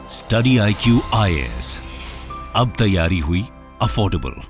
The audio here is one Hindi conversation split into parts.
स्टडी IQ IAS, अब तैयारी हुई अफोर्डेबल।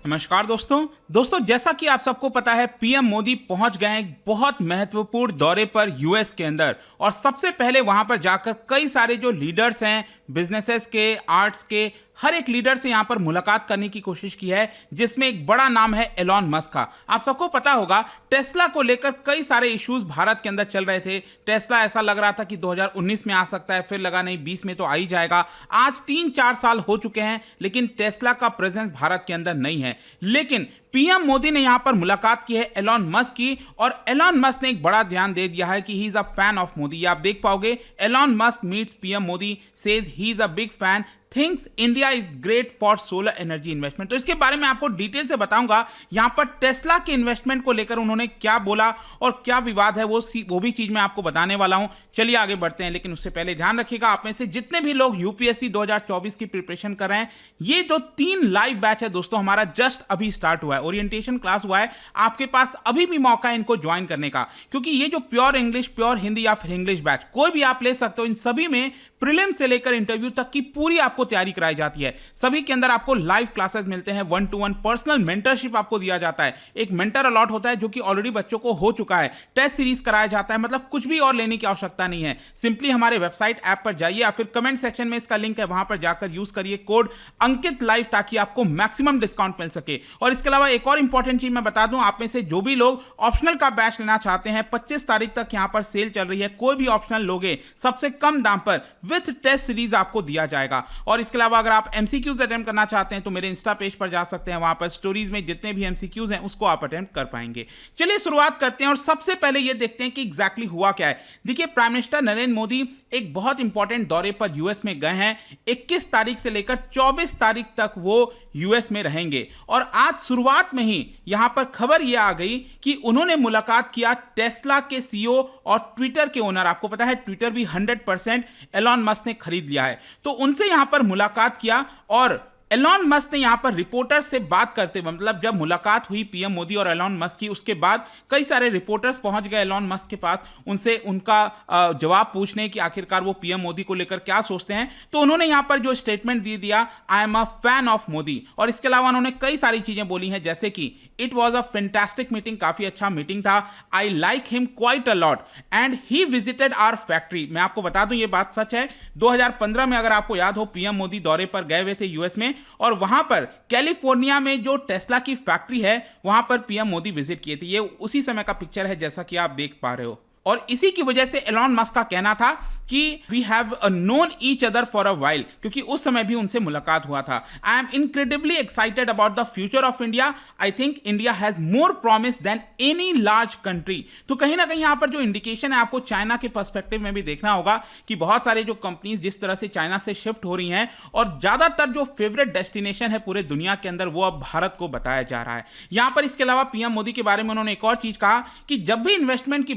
नमस्कार दोस्तों जैसा कि आप सबको पता है पीएम मोदी पहुंच गए हैं एक बहुत महत्वपूर्ण दौरे पर यूएस के अंदर। और सबसे पहले वहां पर जाकर कई सारे जो लीडर्स हैं बिजनेसेस के, आर्ट्स के, हर एक लीडर से यहां पर मुलाकात करने की कोशिश की है, जिसमें एक बड़ा नाम है एलॉन मस्क का। आप सबको पता होगा टेस्ला को लेकर कई सारे इश्यूज भारत के अंदर चल रहे थे। टेस्ला ऐसा लग रहा था कि 2019 में आ सकता है, फिर लगा नहीं 20 में तो आ ही जाएगा। आज 3-4 साल हो चुके हैं लेकिन टेस्ला का प्रेजेंस भारत के अंदर नहीं है। लेकिन पीएम मोदी ने यहां पर मुलाकात की है एलॉन मस्क की, और एलॉन मस्क ने एक बड़ा ध्यान दे दिया है कि he is a fan of Modi. आप देख पाओगे Elon Musk meets PM Modi, says he is a big fan, thinks India is great for solar energy investment. तो इसके बारे में आपको डिटेल से बताऊंगा। यहां पर टेस्ला के इन्वेस्टमेंट को लेकर उन्होंने क्या बोला और क्या विवाद है वो भी चीज मैं आपको बताने वाला हूं। चलिए आगे बढ़ते हैं, लेकिन उससे पहले ध्यान रखिएगा आप में से जितने भी लोग यूपीएससी 2024 की प्रिपरेशन कर रहे हैं, ये जो 3 लाइव बैच है दोस्तों हमारा जस्ट अभी स्टार्ट हुआ है, ओरिएंटेशन क्लास हुआ है। आपके पास अभी भी मौका है इनको ज्वाइन करने का, क्योंकि ये जो प्योर इंग्लिश, प्योर हिंदी या फिर इंग्लिश बैच कोई भी आप ले सकते हो। इन सभी में प्रीलिम से लेकर इंटरव्यू तक की पूरी आपको तैयारी कराई जाती है। सभी के अंदर आपको लाइव क्लासेस मिलते हैं, 1-to-1 पर्सनल मेंटरशिप आपको दिया जाता है। एक मेंटर अलॉट होता है जो कि ऑलरेडी बच्चों को हो चुका है। टेस्ट सीरीज कराया जाता है, मतलब कुछ भी और लेने की आवश्यकता नहीं है। सिंपली हमारे वेबसाइट ऐप पर जाइए या फिर कमेंट सेक्शन में इसका लिंक है, वहां पर जाकर यूज करिए कोड अंकित लाइव, ताकि आपको मैक्सिमम डिस्काउंट मिल सके। और इसके अलावा एक और इंपॉर्टेंट चीज मैं बता दूं, आप में से जो भी लोग ऑप्शनल का बैच लेना चाहते हैं, 25 तारीख तक यहां पर सेल चल रही है। कोई भी ऑप्शनल लोगे सबसे कम दाम पर विथ टेस्ट सीरीज आपको दिया जाएगा। और इसके अलावा अगर आप एमसीक्यूज अटेम्प्ट करना चाहते हैं तो मेरे इंस्टा पेज पर जा सकते हैं, वहां पर स्टोरीज में जितने भी एमसीक्यूज हैं उसको आप अटेम्प्ट कर पाएंगे। चलिए शुरुआत करते हैं और सबसे पहले ये देखते हैं कि एग्जैक्टली हुआ क्या है। देखिए प्राइम मिनिस्टर नरेंद्र मोदी एक बहुत इंपॉर्टेंट दौरे पर यूएस में गए हैं। 21 तारीख से लेकर 24 तारीख तक वो यूएस में रहेंगे। और आज शुरुआत में ही यहां पर खबर यह आ गई कि उन्होंने मुलाकात किया टेस्ला के सीईओ और ट्विटर के ओनर। आपको पता है ट्विटर भी 100% एलॉन मस्क ने खरीद लिया है, तो उनसे यहां पर मुलाकात किया। और एलॉन मस्क ने यहां पर रिपोर्टर्स से बात करते हुए, मतलब जब मुलाकात हुई पीएम मोदी और एलॉन मस्क की, उसके बाद कई सारे रिपोर्टर्स पहुंच गए एलॉन मस्क के पास, उनसे उनका जवाब पूछने कि आखिरकार वो पीएम मोदी को लेकर क्या सोचते हैं। तो उन्होंने यहां पर जो स्टेटमेंट दे दिया, I am a fan of Modi. और इसके अलावा उन्होंने कई सारी चीजें बोली हैं, जैसे कि it was a fantastic meeting, काफी अच्छा मीटिंग था, I like him quite a lot and he visited our factory. मैं आपको बता दूं ये बात सच है, 2015 में अगर आपको याद हो पीएम मोदी दौरे पर गए हुए थे यूएस में, और वहां पर कैलिफोर्निया में जो टेस्ला की फैक्ट्री है वहां पर पीएम मोदी विजिट किए थे। ये उसी समय का पिक्चर है जैसा कि आप देख पा रहे हो। और इसी की वजह से एलॉन मस्क का कहना था कि we have known each other for a while, क्योंकि उस समय भी उनसे मुलाकात हुआ था। I am incredibly excited about the future of India, I think India has more promise than any large country. तो कहीं ना कहीं यहां पर जो इंडिकेशन है आपको चाइना के पर्सपेक्टिव में भी देखना होगा कि बहुत सारे जो कंपनीज जिस तरह से चाइना से शिफ्ट हो रही हैं, और ज्यादातर जो फेवरेट डेस्टिनेशन है पूरे दुनिया के अंदर वो अब भारत को बताया जा रहा है यहां पर। इसके अलावा पीएम मोदी के बारे में उन्होंने एक और चीज कहा कि जब भी इन्वेस्टमेंट की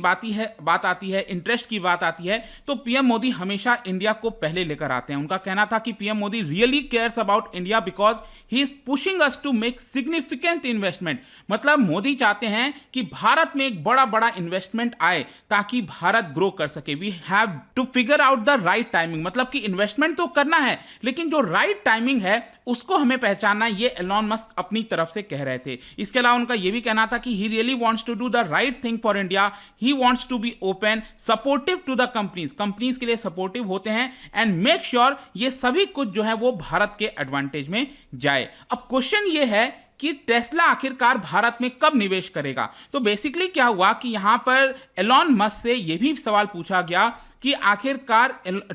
बात आती है, इंटरेस्ट की बात आती है, तो पीएम मोदी हमेशा इंडिया को पहले लेकर आते हैं। उनका कहना था कि PM Modi really cares about India because he is pushing us to make significant investment. मतलब मोदी चाहते हैं कि भारत में एक बड़ा बड़ा इन्वेस्टमेंट आए ताकि भारत ग्रो कर सके। We have to figure out the right timing, मतलब कि इन्वेस्टमेंट तो करना है लेकिन जो राइट टाइमिंग है उसको हमें पहचानना, ये एलॉन मस्क अपनी तरफ से कह रहे थे। इसके अलावा उनका यह भी कहना था कि he really wants to do the right thing for India, he wants to be open, supportive to the companies के लिए सपोर्टिव होते हैं, एंड मेक श्योर ये सभी कुछ जो है वो भारत के एडवांटेज में जाए। अब क्वेश्चन ये है कि टेस्ला आखिरकार भारत में कब निवेश करेगा। तो बेसिकली क्या हुआ कि यहां पर एलॉन मस्क से यह भी सवाल पूछा गया कि आखिरकार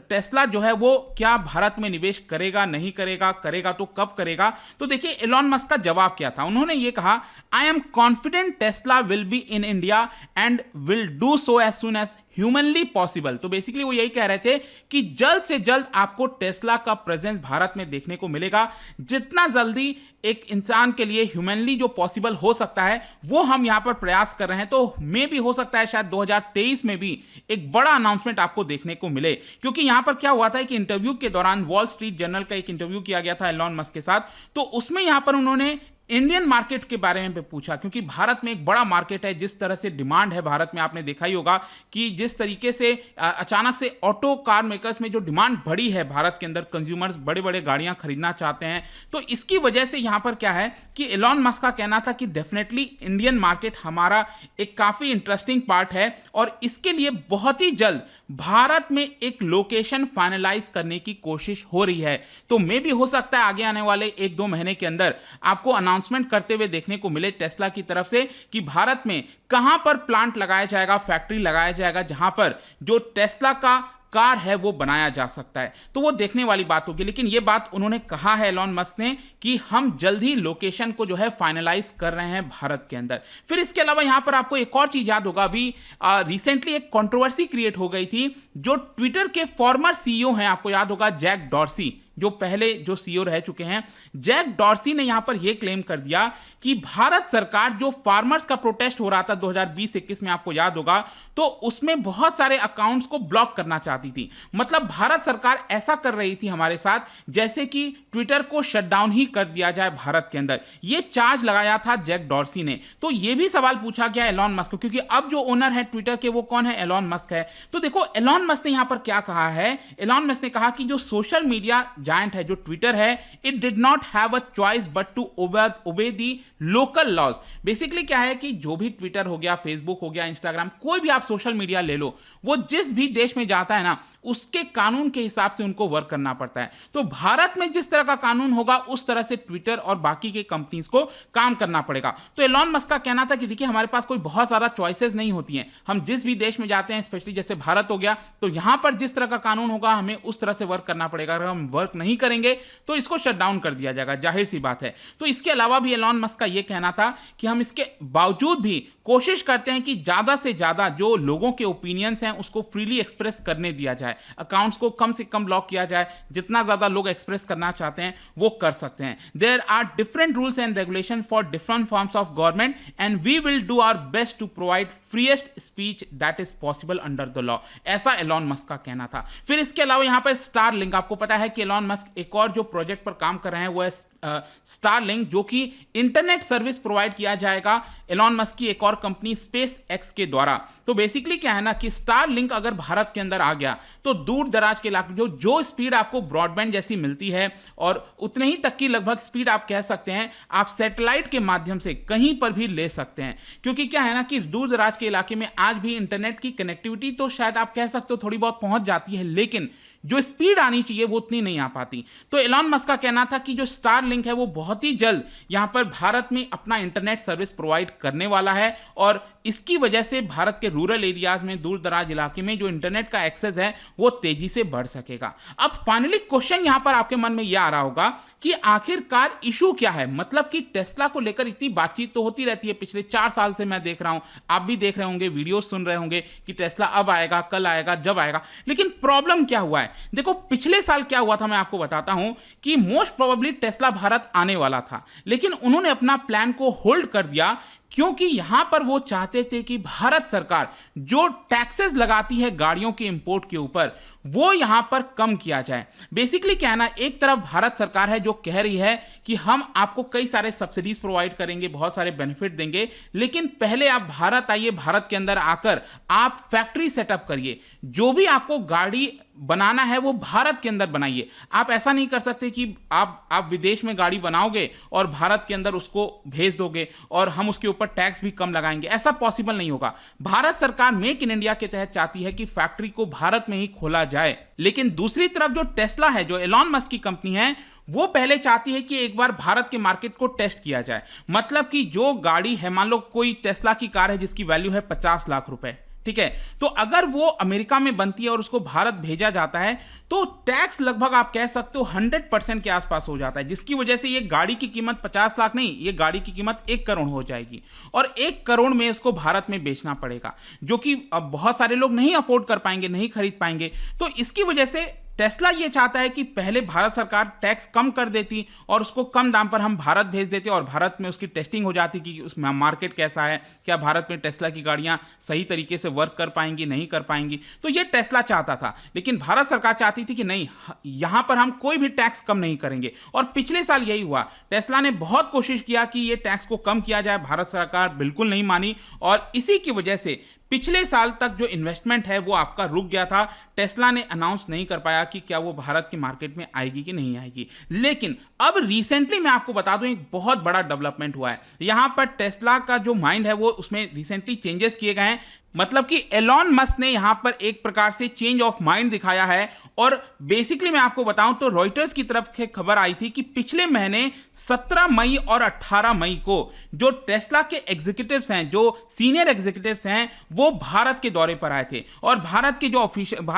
टेस्ला जो है वो क्या भारत में निवेश करेगा, नहीं करेगा, करेगा तो कब करेगा। तो देखिए एलॉन मस्क का जवाब क्या था। उन्होंने ये कहा, I am confident Tesla will be in India and will do so as soon as humanly possible. तो बेसिकली वो यही कह रहे थे कि जल्द से जल्द आपको टेस्ला का प्रेजेंस भारत में देखने को मिलेगा। जितना जल्दी एक इंसान के लिए ह्यूमनली जो पॉसिबल हो सकता है वो हम यहां पर प्रयास कर रहे हैं। तो मे भी हो सकता है शायद 2023 में भी एक बड़ा अनाउंसमेंट आपको देखने को मिले, क्योंकि यहां पर क्या हुआ था कि इंटरव्यू के दौरान वॉल स्ट्रीट जर्नल का एक इंटरव्यू किया गया था एलॉन मस्क के साथ, तो उसमें यहां पर उन्होंने इंडियन मार्केट के बारे में भी पूछा, क्योंकि भारत में एक बड़ा मार्केट है, जिस तरह से डिमांड है भारत में आपने देखा ही होगा कि जिस तरीके से अचानक से ऑटो कार मेकर्स में जो डिमांड बढ़ी है भारत के अंदर, कंज्यूमर्स बड़े बड़े गाड़ियां खरीदना चाहते हैं। तो इसकी वजह से यहां पर क्या है कि एलॉन मस्क का कहना था कि डेफिनेटली इंडियन मार्केट हमारा एक काफी इंटरेस्टिंग पार्ट है और इसके लिए बहुत ही जल्द भारत में एक लोकेशन फाइनलाइज करने की कोशिश हो रही है। तो मे भी हो सकता है आगे आने वाले 1-2 महीने के अंदर आपको अनाउंसमेंट करते हुए देखने को मिले टेस्ला की तरफ से कि भारत में कहां पर प्लांट लगाया जाएगा, फैक्ट्री लगाया जाएगा, जहां पर जो टेस्ला का कार है वो बनाया जा सकता है। तो वो देखने वाली बात होगी, लेकिन ये बात उन्होंने कहा है एलॉन मस्क ने कि हम जल्द ही लोकेशन को जो है फाइनलाइज कर रहे हैं भारत के अंदर। फिर इसके अलावा यहां पर आपको एक और चीज याद होगा, अभी रिसेंटली एक कंट्रोवर्सी क्रिएट हो गई थी। जो ट्विटर के फॉर्मर सीईओ हैं, आपको याद होगा जैक डॉर्सी, जो पहले जो सीईओ रह चुके हैं, जैक डॉर्सी ने यहां पर यह क्लेम कर दिया कि भारत सरकार जो फार्मर्स का प्रोटेस्ट हो रहा था 2020-21 में, आपको याद होगा, तो उसमें बहुत सारे अकाउंट्स को ब्लॉक करना चाहती थी। मतलब भारत सरकार ऐसा कर रही थी हमारे साथ जैसे कि ट्विटर को शटडाउन ही कर दिया जाए भारत के अंदर। यह चार्ज लगाया था जैक डॉर्सी ने। तो यह भी सवाल पूछा गया एलॉन मस्क को, क्योंकि अब जो ओनर है ट्विटर के वो कौन है? एलॉन मस्क है। तो देखो एलॉन मस्क ने यहां पर क्या कहा है। एलॉन मस्क ने कहा कि जो सोशल मीडिया जायंट है, जो ट्विटर है, it did not have a choice but to obey the local laws. Basically क्या है कि जो भी ट्विटर हो गया, फेसबुक हो गया, इंस्टाग्राम, कोई भी आप सोशल मीडिया ले लो, वो जिस भी देश में जाता है ना, उसके कानून के हिसाब से उनको वर्क करना पड़ता है। तो भारत में जिस तरह का कानून होगा उस तरह से ट्विटर और बाकी के कंपनीज को काम करना पड़ेगा। तो एलॉन मस्क का कहना था कि देखिए हमारे पास कोई बहुत ज्यादा चॉइसेस नहीं होती हैं, हम जिस भी देश में जाते हैं, स्पेशली जैसे भारत हो गया, तो यहां पर जिस तरह का कानून होगा हमें उस तरह से वर्क करना पड़ेगा। अगर हम वर्क नहीं करेंगे तो इसको शट डाउन कर दिया जाएगा, जाहिर सी बात है। तो इसके अलावा भी एलॉन मस्क का यह कहना था कि हम इसके बावजूद भी कोशिश करते हैं कि ज्यादा से ज्यादा जो लोगों के ओपिनियंस हैं उसको फ्रीली एक्सप्रेस करने दिया जाए, अकाउंट्स को कम से कम ब्लॉक किया जाए, जितना ज्यादा लोग एक्सप्रेस करना चाहते हैं वो कर सकते हैं। There are different rules and regulation for different forms of government and we will do our best to provide freest speech that is possible under the law. ऐसा एलॉन मस्क का कहना था। फिर इसके अलावा यहां पर स्टारलिंक, आपको पता है कि एलॉन मस्क एक और जो प्रोजेक्ट पर काम कर रहे हैं वो है स्टारलिंक, जो कि इंटरनेट सर्विस प्रोवाइड किया जाएगा एलॉन मस्क की एक और कंपनी स्पेस एक्स के द्वारा। तो बेसिकली क्या है ना कि स्टारलिंक अगर भारत के अंदर आ गया तो दूर दराज के इलाके जो स्पीड आपको ब्रॉडबैंड जैसी मिलती है और उतने ही तक की लगभग स्पीड आप कह सकते हैं आप सैटेलाइट के माध्यम से कहीं पर भी ले सकते हैं। क्योंकि क्या है ना कि दूर दराज के इलाके में आज भी इंटरनेट की कनेक्टिविटी तो शायद आप कह सकते हो थोड़ी बहुत पहुंच जाती है, लेकिन जो स्पीड आनी चाहिए वो उतनी नहीं आ पाती। तो एलॉन मस्क का कहना था कि जो स्टारलिंक है वो बहुत ही जल्द यहां पर भारत में अपना इंटरनेट सर्विस प्रोवाइड करने वाला है और इसकी वजह से भारत के रूरल एरियाज में, दूर दराज इलाके में जो इंटरनेट का एक्सेस है वो तेजी से बढ़ सकेगा। अब फाइनली क्वेश्चन यहां पर आपके मन में यह आ रहा होगा कि आखिरकार इशू क्या है। मतलब कि टेस्ला को लेकर इतनी बातचीत तो होती रहती है, पिछले 4 साल से मैं देख रहा हूं, आप भी देख रहे होंगे, वीडियो सुन रहे होंगे कि टेस्ला अब आएगा, कल आएगा, जब आएगा। लेकिन प्रॉब्लम क्या हुआ है? देखो पिछले साल क्या हुआ था मैं आपको बताता हूं कि मोस्ट प्रोबेबली टेस्ला भारत आने वाला था, लेकिन उन्होंने अपना प्लान को होल्ड कर दिया क्योंकि यहां पर वो चाहते थे कि भारत सरकार जो टैक्सेस लगाती है गाड़ियों के इंपोर्ट के ऊपर वो यहां पर कम किया जाए। बेसिकली क्या है ना, एक तरफ भारत सरकार है जो कह रही है कि हम आपको कई सारे सब्सिडीज प्रोवाइड करेंगे, बहुत सारे बेनिफिट देंगे, लेकिन पहले आप भारत आइए, भारत के अंदर आकर आप फैक्ट्री सेटअप करिए, जो भी आपको गाड़ी बनाना है वो भारत के अंदर बनाइए। आप ऐसा नहीं कर सकते कि आप विदेश में गाड़ी बनाओगे और भारत के अंदर उसको भेज दोगे और हम उसके ऊपर टैक्स भी कम लगाएंगे, ऐसा पॉसिबल नहीं होगा। भारत सरकार मेक इन इंडिया के तहत चाहती है कि फैक्ट्री को भारत में ही खोला जाए, लेकिन दूसरी तरफ जो टेस्ला है, जो एलॉन मस्क की कंपनी है, वो पहले चाहती है कि एक बार भारत के मार्केट को टेस्ट किया जाए। मतलब कि जो गाड़ी है, मान लो कोई टेस्ला की कार है जिसकी वैल्यू है 50 लाख रुपए, ठीक है, तो अगर वो अमेरिका में बनती है और उसको भारत भेजा जाता है तो टैक्स लगभग आप कह सकते हो 100% के आसपास हो जाता है, जिसकी वजह से ये गाड़ी की कीमत 50 लाख नहीं, ये गाड़ी की कीमत 1 करोड़ हो जाएगी और 1 करोड़ में इसको भारत में बेचना पड़ेगा, जो कि अब बहुत सारे लोग नहीं अफोर्ड कर पाएंगे, नहीं खरीद पाएंगे। तो इसकी वजह से टेस्ला ये चाहता है कि पहले भारत सरकार टैक्स कम कर देती और उसको कम दाम पर हम भारत भेज देते और भारत में उसकी टेस्टिंग हो जाती कि उस मार्केट कैसा है, क्या भारत में टेस्ला की गाड़ियां सही तरीके से वर्क कर पाएंगी, नहीं कर पाएंगी। तो ये टेस्ला चाहता था, लेकिन भारत सरकार चाहती थी कि नहीं, यहां पर हम कोई भी टैक्स कम नहीं करेंगे। और पिछले साल यही हुआ, टेस्ला ने बहुत कोशिश किया कि ये टैक्स को कम किया जाए, भारत सरकार बिल्कुल नहीं मानी और इसी की वजह से पिछले साल तक जो इन्वेस्टमेंट है वो आपका रुक गया था। टेस्ला ने अनाउंस नहीं कर पाया कि क्या वो भारत की मार्केट में आएगी कि नहीं आएगी। लेकिन अब रिसेंटली मैं आपको बता दूं, एक बहुत बड़ा डेवलपमेंट हुआ है। यहां पर टेस्ला का जो माइंड है वो उसमें रिसेंटली चेंजेस किए गए हैं। मतलब कि एलॉन मस्क ने यहां पर एक प्रकार से चेंज ऑफ माइंड दिखाया है। और बेसिकली मैं आपको बताऊं तो रॉयटर्स की तरफ से खबर आई थी कि पिछले महीने 17 मई और 18 मई को जो टेस्ला के एग्जीक्यूटिव्स हैं, जो सीनियर एग्जीक्यूटिव्स हैं, वो भारत के दौरे पर आए थे और भारत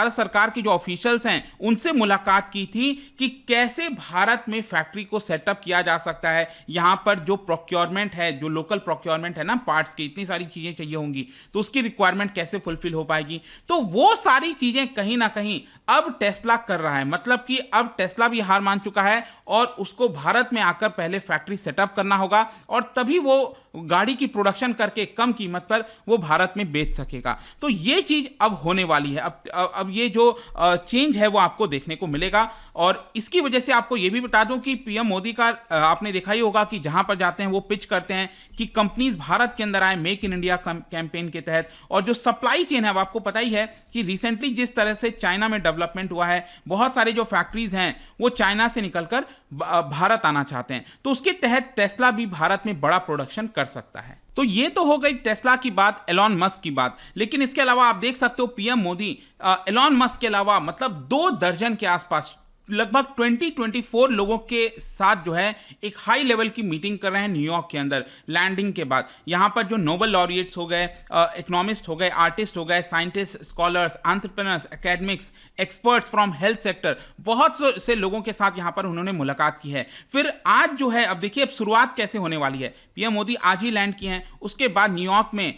सरकार के जो ऑफिशियल्स हैं उनसे मुलाकात की थी कि कैसे भारत में फैक्ट्री को सेटअप किया जा सकता है। यहां पर जो प्रोक्योरमेंट है, जो लोकल प्रोक्योरमेंट है ना, पार्ट्स की इतनी सारी चीजें चाहिए होंगी, तो उसकी रिक्वायरमेंट कैसे फुलफिल हो पाएगी। तो वो सारी चीजें कहीं ना कहीं अब टेस्ला कर रहा है। मतलब कि अब टेस्ला भी हार मान चुका है और उसको भारत में आकर पहले फैक्ट्री सेटअप करना होगा और तभी वो गाड़ी की प्रोडक्शन करके कम कीमत पर वो भारत में बेच सकेगा। तो ये चीज अब होने वाली है। अब ये जो चेंज है वो आपको देखने को मिलेगा। और इसकी वजह से आपको ये भी बता दूं कि पीएम मोदी का आपने देखा ही होगा कि जहां पर जाते हैं वो पिच करते हैं कि कंपनीज भारत के अंदर आए मेक इन इंडिया कैंपेन के तहत। और जो सप्लाई चेन है, अब आपको पता ही है कि रिसेंटली जिस तरह से चाइना में डेवलपमेंट हुआ है, बहुत सारे जो फैक्ट्रीज हैं वो चाइना से निकलकर भारत आना चाहते हैं, तो उसके तहत टेस्ला भी भारत में बड़ा प्रोडक्शन कर सकता है। तो ये तो हो गई टेस्ला की बात, एलॉन मस्क की बात। लेकिन इसके अलावा आप देख सकते हो पीएम मोदी एलॉन मस्क के अलावा मतलब 2 दर्जन के आसपास लगभग 24 लोगों के साथ जो है एक हाई लेवल की मीटिंग कर रहे हैं न्यूयॉर्क के अंदर लैंडिंग के बाद। यहां पर जो नोबेल लॉरिएट्स हो गए, इकोनॉमिस्ट हो गए, आर्टिस्ट हो गए, scientist, scholars, entrepreneurs, academics, experts from health sector, बहुत से लोगों के साथ यहां पर उन्होंने मुलाकात की है। फिर आज जो है, अब देखिए अब शुरुआत कैसे होने वाली है। पीएम मोदी आज ही लैंड किए हैं, उसके बाद न्यूयॉर्क में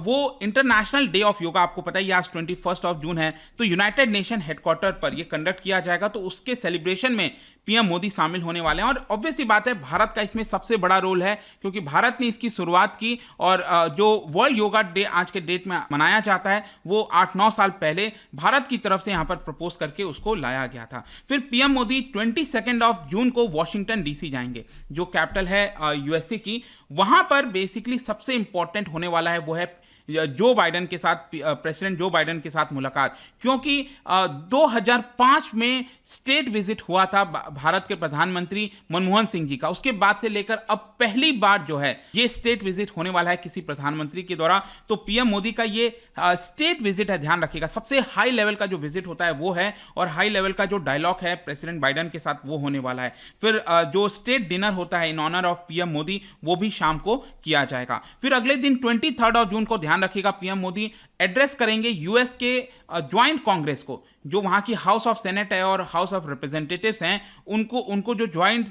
वो इंटरनेशनल डे ऑफ योगा, आपको पता ही आज 21 जून है, तो यूनाइटेड नेशन हेडक्वार्टर पर यह कंडक्ट किया जाएगा। तो के सेलिब्रेशन में पीएम मोदी शामिल होने वाले हैं। और ऑब्वियस सी बात है, भारत का इसमें सबसे बड़ा रोल है क्योंकि भारत ने इसकी शुरुआत की और जो वर्ल्ड योगा डे आज के डेट में मनाया जाता है वो 8-9 साल पहले भारत की तरफ से यहां पर प्रपोज करके उसको लाया गया था। फिर पीएम मोदी 22 जून को वॉशिंगटन डीसी जाएंगे, जो कैपिटल है यूएसए की। वहां पर बेसिकली सबसे इंपॉर्टेंट होने वाला है वो है जो बाइडेन के साथ, प्रेसिडेंट जो बाइडेन के साथ मुलाकात, क्योंकि 2005 में स्टेट विजिट हुआ था भारत के प्रधानमंत्री मनमोहन सिंह जी का। उसके बाद से लेकर अब पहली बार जो है ये स्टेट विजिट होने वाला है किसी प्रधानमंत्री के द्वारा। तो पीएम मोदी का ये स्टेट विजिट है, ध्यान रखिएगा, सबसे हाई लेवल का जो विजिट होता है वो है और हाई लेवल का जो डायलॉग है प्रेसिडेंट बाइडेन के साथ वो होने वाला है। फिर जो स्टेट डिनर होता है in honour of PM Modi वो भी शाम को किया जाएगा। फिर अगले दिन 23 जून को ध्यान रखिएगा पीएम मोदी एड्रेस करेंगे यूएस के ज्वाइंट कांग्रेस को, जो वहां की हाउस ऑफ सेनेट है और हाउस ऑफ रिप्रेजेंटेटिव्स हैं, उनको जो ज्वाइंट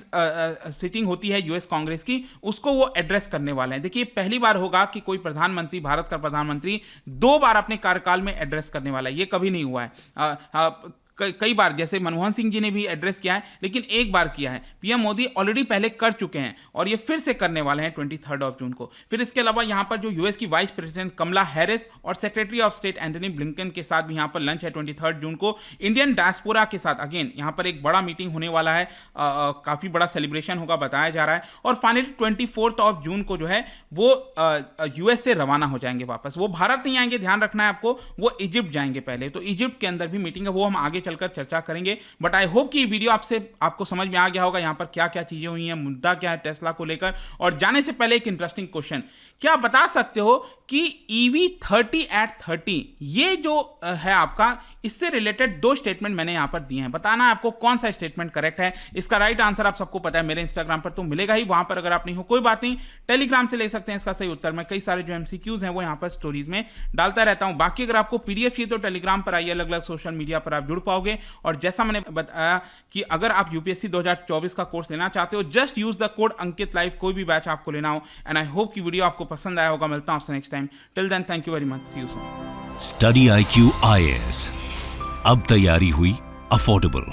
सिटिंग होती है यूएस कांग्रेस की, उसको वो एड्रेस करने वाले हैं। देखिए पहली बार होगा कि कोई प्रधानमंत्री, भारत का प्रधानमंत्री 2 बार अपने कार्यकाल में एड्रेस करने वाला है, ये कभी नहीं हुआ है। कई बार जैसे मनमोहन सिंह जी ने भी एड्रेस किया है, लेकिन एक बार किया है। पीएम मोदी ऑलरेडी पहले कर चुके हैं और ये फिर से करने वाले हैं 23 जून को। फिर इसके अलावा यहाँ पर जो यूएस की वाइस प्रेसिडेंट कमला हैरिस और secretary of state Antony Blinken के साथ भी यहाँ पर लंच है 23 जून को। इंडियन डायस्पोरा के साथ अगेन यहाँ पर एक बड़ा मीटिंग होने वाला है, काफ़ी बड़ा सेलिब्रेशन होगा बताया जा रहा है। और फाइनली 24 जून को जो है वो यूएस से रवाना हो जाएंगे वापस। वो भारत नहीं आएंगे, ध्यान रखना है आपको, वो इजिप्ट जाएंगे पहले। तो इजिप्ट के अंदर भी मीटिंग है, वो हम आगे चलकर चर्चा करेंगे। बट आई होप कि ये वीडियो आपको समझ में आ गया होगा यहाँ पर क्या क्या चीजें हुई हैं, मुद्दा क्या है टेस्ला को लेकर। और जाने से पहले एक इंटरेस्टिंग क्वेश्चन, क्या बता सकते हो कि EV 30 ये जो है आपका, इससे रिलेटेड 2 स्टेटमेंट मैंने यहां पर दिए हैं, बताना है आपको कौन सा स्टेटमेंट करेक्ट है। इसका राइट आंसर आप सबको पता है, मेरे इंस्टाग्राम पर तो मिलेगा ही, वहां पर अगर आप नहीं हो कोई बात नहीं, टेलीग्राम से ले सकते हैं इसका सही उत्तर। मैं कई सारे जो MCQs हैं वो यहां पर स्टोरीज में डालता रहता हूं। बाकी अगर आपको PDF चाहिए तो टेलीग्राम पर आइए, अलग अलग सोशल मीडिया पर आप जुड़ पाओगे। और जैसा मैंने बताया कि अगर आप UPSC 2024 का कोर्स लेना चाहते हो, just use the code Ankit live, कोई भी बैच आपको लेना हो। एंड आई होप कि वीडियो आपको पसंद आया होगा। मिलता हूं आपसे next time, till then thank you very much, see you soon. Study IQ IAS, अब तैयारी हुई अफोर्डेबल,